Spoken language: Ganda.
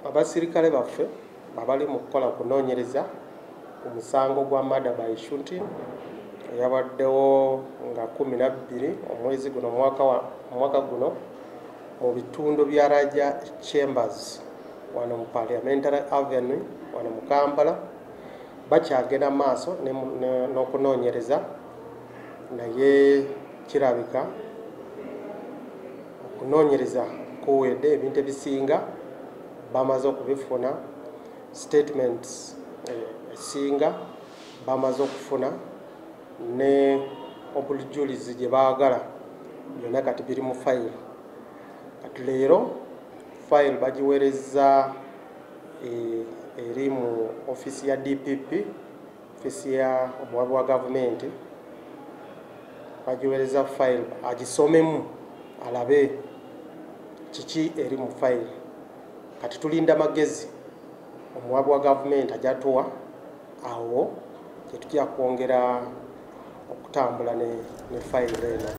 Abaserikale baffe babali mu kukola kunoonyereza ku musango gwa murder by shooting eyabaddewo nga 12 omwezi guno mwaka guno mu bitundu bya Raja Chambers wano mu Parliamentary Avenue wano mu Kampala. Bakyagenda maaso n'okunoonyereza naye kirabika okunoonyereza kuwedde, ebintu ebisinga bamaze okubifuna, statements esinga bamaze okufuna ne obujulizi gye baagala byonna kati biri mu fayiro. Kati leero fayiro bagiweereza eri mu ofisi ya DPP, ofisi ya omuwaabi wa gavumenti. Bagiweereza fayiro agisomemu alabe kiki eri mu fayiro. Kati tulinda magezi omuwaabi wa gavumenti ajatuwa, awo tetujja kwongera okutambula ne fayiro eno.